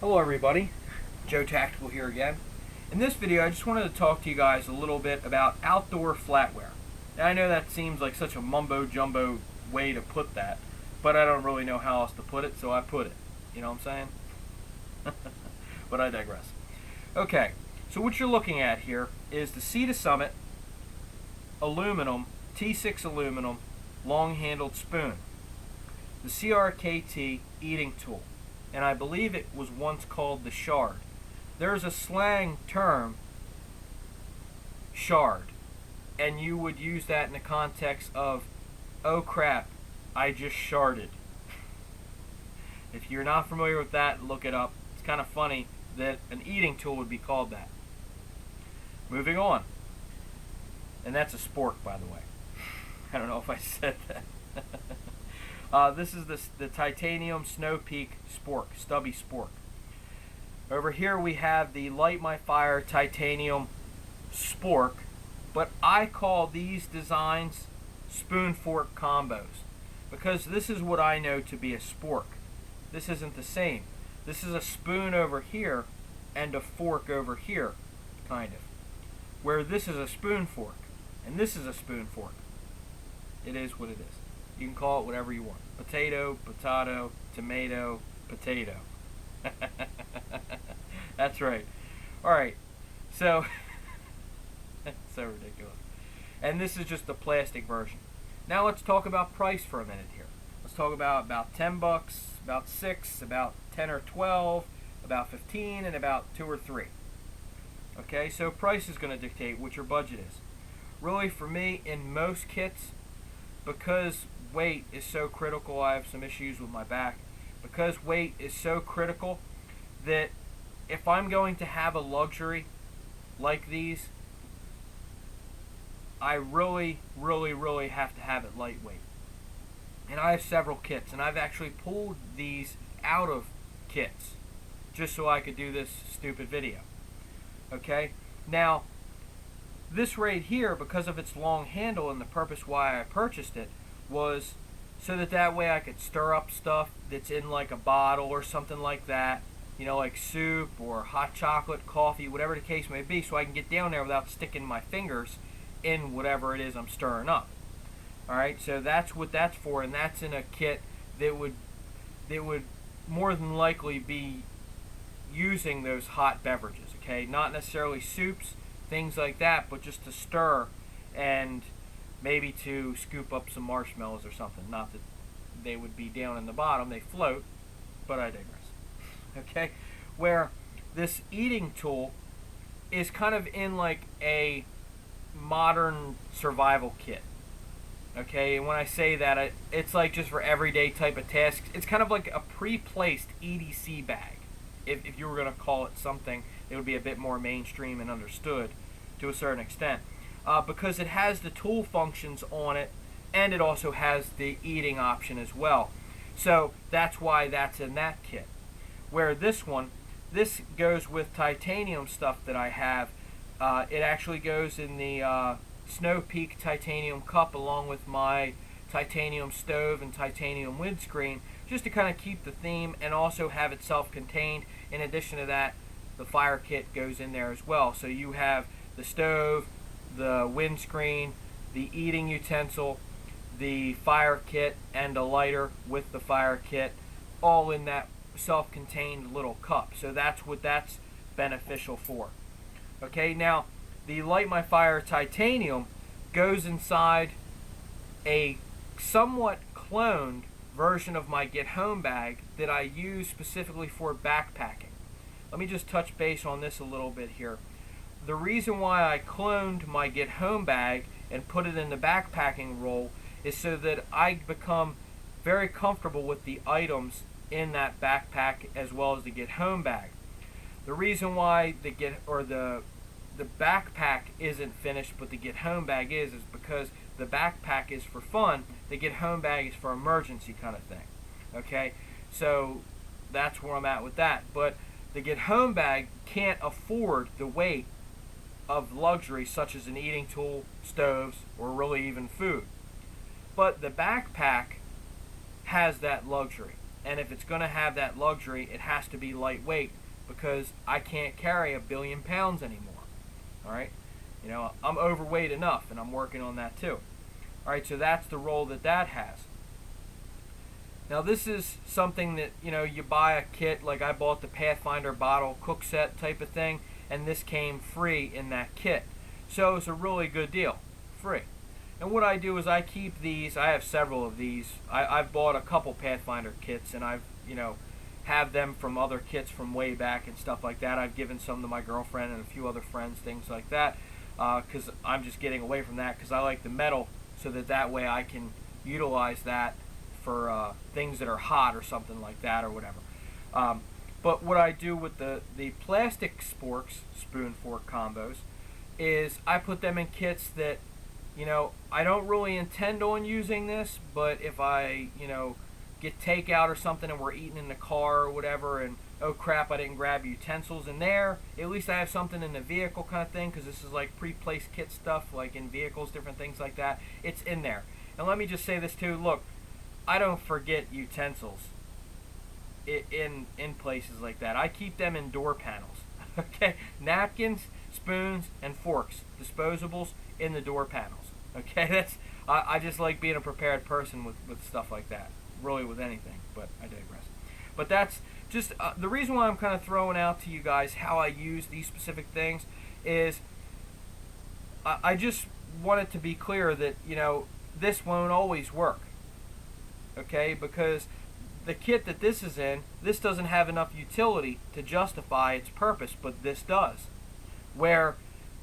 Hello everybody, Joe Tactical here again. In this video I just wanted to talk to you guys a little bit about outdoor flatware. Now I know that seems like such a mumbo jumbo way to put that, but I don't really know how else to put it, so I put it. You know what I'm saying? But I digress. Okay, so what you're looking at here is the Sea to Summit aluminum, T6 aluminum, long-handled spoon. The CRKT eating tool. And I believe it was once called the shard. There's a slang term, shard, and you would use that in the context of, oh crap, I just sharded. If you're not familiar with that, look it up. It's kind of funny that an eating tool would be called that. Moving on. And that's a spork, by the way. I don't know if I said that. This is the titanium Snow Peak spork, stubby spork. Over here we have the Light My Fire titanium spork, but I call these designs spoon fork combos because this is what I know to be a spork. This isn't the same. This is a spoon over here and a fork over here, kind of. Where this is a spoon fork and this is a spoon fork. It is what it is. You can call it whatever you want. Potato, potato, tomato, potato. That's right. Alright, so, so ridiculous. And this is just the plastic version. Now let's talk about price for a minute here. Let's talk about 10 bucks, about 6, about 10 or 12, about 15, and about 2 or 3. Okay, so price is going to dictate what your budget is. Really, for me, in most kits, because weight is so critical, I have some issues with my back. Because weight is so critical that if I'm going to have a luxury like these, I really have to have it lightweight. And I have several kits, and I've actually pulled these out of kits just so I could do this stupid video. Okay? Now, this right here, because of its long handle and the purpose why I purchased it, was so that way I could stir up stuff that's in like a bottle or something like that, you know, like soup or hot chocolate, coffee, whatever the case may be, so I can get down there without sticking my fingers in whatever it is I'm stirring up. Alright, so that's what that's for, and that's in a kit that would more than likely be using those hot beverages, okay? Not necessarily soups, things like that, but just to stir and maybe to scoop up some marshmallows or something. Not that they would be down in the bottom, they float, but I digress. Okay, where this eating tool is kind of in like a modern survival kit. Okay, and when I say that, it's like just for everyday type of tasks. It's kind of like a pre-placed EDC bag. If you were going to call it something, it would be a bit more mainstream and understood to a certain extent. Because it has the tool functions on it, and it also has the eating option as well. So that's why that's in that kit. Where this one, this goes with titanium stuff that I have. It actually goes in the Snow Peak titanium cup along with my titanium stove and titanium windscreen, just to kind of keep the theme and also have it self-contained. In addition to that, the fire kit goes in there as well. So you have the stove, the windscreen, the eating utensil, the fire kit, and a lighter with the fire kit, all in that self-contained little cup. So that's what that's beneficial for. Okay, now the Light My Fire titanium goes inside a somewhat cloned version of my Get Home bag that I use specifically for backpacking. Let me just touch base on this a little bit here. The reason why I cloned my Get Home bag and put it in the backpacking roll is so that I become very comfortable with the items in that backpack as well as the Get Home bag. The reason why the backpack isn't finished but the Get Home bag is because the backpack is for fun, the Get Home bag is for emergency kind of thing. Okay, so that's where I'm at with that. But the Get Home bag can't afford the weight of luxury such as an eating tool, stoves, or really even food. But the backpack has that luxury. and if it's going to have that luxury, it has to be lightweight, because I can't carry 1,000,000,000 pounds anymore. All right, I'm overweight enough, and I'm working on that too. All right, so that's the role that has. Now this is something that, you buy a kit, like I bought the Pathfinder bottle cook set type of thing, and this came free in that kit. So it's a really good deal, free. And what I do is I keep these. I have several of these. I've bought a couple Pathfinder kits, and I've, have them from other kits from way back and stuff like that. I've given some to my girlfriend and a few other friends, things like that, because I'm just getting away from that because I like the metal, so that way I can utilize that for things that are hot or something like that or whatever. But what I do with the plastic sporks spoon fork combos is I put them in kits that, I don't really intend on using this, but if I, get takeout or something and we're eating in the car or whatever, and oh crap, I didn't grab utensils in there, at least I have something in the vehicle kind of thing, because this is like pre-placed kit stuff, like in vehicles, different things like that. It's in there. And let me just say this too, look, I don't forget utensils in places like that. I keep them in door panels. Okay, napkins, spoons, and forks, disposables, in the door panels. Okay, I just like being a prepared person with stuff like that. Really, with anything, but I digress. But that's just the reason why I'm kind of throwing out to you guys how I use these specific things is I just want it to be clear that this won't always work. Okay, because the kit that this is in, this doesn't have enough utility to justify its purpose, but this does. Where,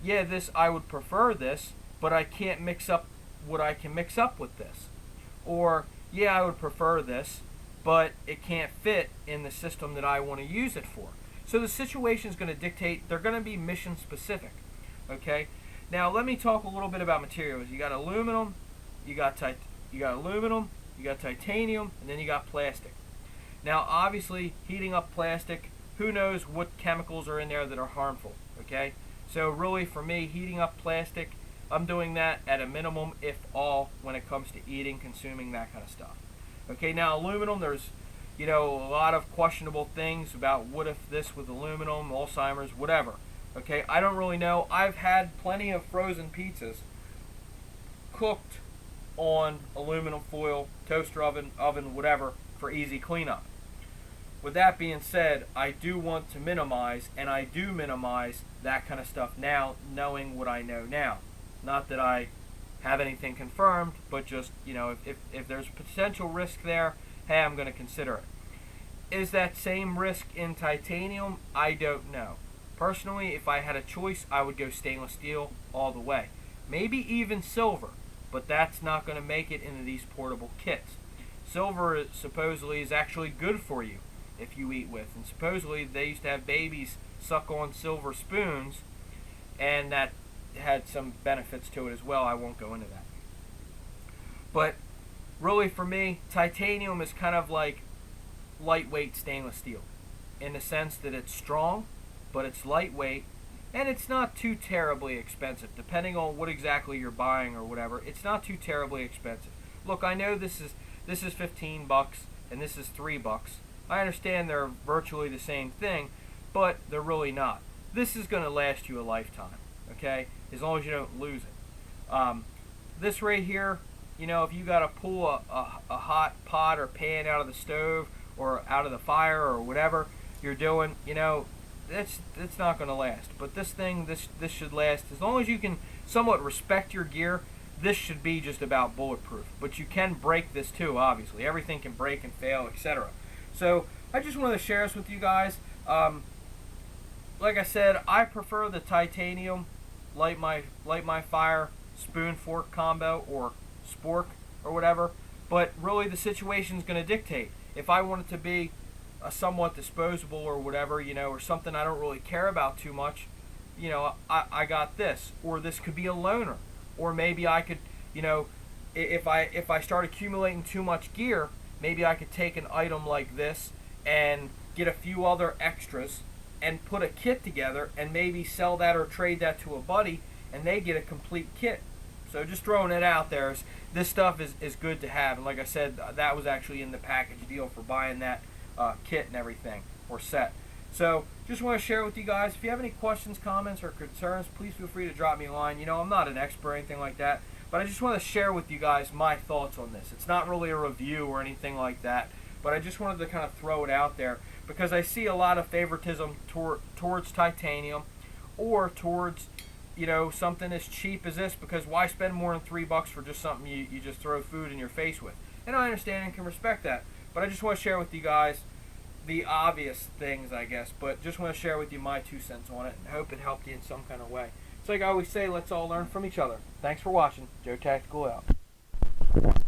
yeah, I would prefer this, but I can't mix up what I can mix up with this. Or, yeah, I would prefer this, but it can't fit in the system that I want to use it for. So the situation is going to dictate, they're going to be mission specific. Okay? Now let me talk a little bit about materials. You got aluminum, you got aluminum, you got titanium, and then you got plastic. Now obviously heating up plastic, who knows what chemicals are in there that are harmful. Okay? So really for me, heating up plastic, I'm doing that at a minimum, if all, when it comes to eating, consuming, that kind of stuff. Okay, now aluminum, there's a lot of questionable things about what if this with aluminum, Alzheimer's, whatever. Okay, I don't really know. I've had plenty of frozen pizzas cooked on aluminum foil, toaster oven, whatever, for easy cleanup. With that being said, I do want to minimize, and I do minimize that kind of stuff now, knowing what I know now. Not that I have anything confirmed, but just, if there's potential risk there, hey, I'm going to consider it. Is that same risk in titanium? I don't know. Personally, if I had a choice, I would go stainless steel all the way. Maybe even silver, but that's not going to make it into these portable kits. Silver supposedly is actually good for you if you eat with, and supposedly they used to have babies suck on silver spoons, and that had some benefits to it as well. I won't go into that. But really for me, titanium is kind of like lightweight stainless steel, in the sense that it's strong, but it's lightweight, and it's not too terribly expensive. Depending on what exactly you're buying or whatever, it's not too terribly expensive. Look, I know this is $15 and this is $3. I understand they're virtually the same thing, but they're really not. This is going to last you a lifetime. Okay, as long as you don't lose it. This right here, if you got to pull a hot pot or pan out of the stove or out of the fire or whatever you're doing, that's not going to last. But this thing, this should last as long as you can somewhat respect your gear. This should be just about bulletproof. But you can break this too, obviously. Everything can break and fail, etc. So I just wanted to share this with you guys. Like I said, I prefer the titanium light my fire spoon fork combo, or spork or whatever, but really the situation is going to dictate. If I want it to be a somewhat disposable or whatever, or something I don't really care about too much, I got this. Or this could be a loaner, or maybe I could, if I start accumulating too much gear, maybe I could take an item like this and get a few other extras and put a kit together and maybe sell that or trade that to a buddy, and they get a complete kit. So just throwing it out there, this stuff is good to have. And like I said, that was actually in the package deal for buying that kit and everything, or set. So just want to share with you guys. If you have any questions, comments, or concerns, please feel free to drop me a line. You know, I'm not an expert or anything like that, but I just want to share with you guys my thoughts on this. It's not really a review or anything like that, but I just wanted to kind of throw it out there because I see a lot of favoritism towards titanium, or towards, you know, something as cheap as this, because why spend more than $3 for just something you just throw food in your face with? And I understand and can respect that, but I just want to share with you guys the obvious things, I guess, but just want to share with you my 2 cents on it and hope it helped you in some kind of way. So like I always say, let's all learn from each other. Thanks for watching. Joe Tactical out.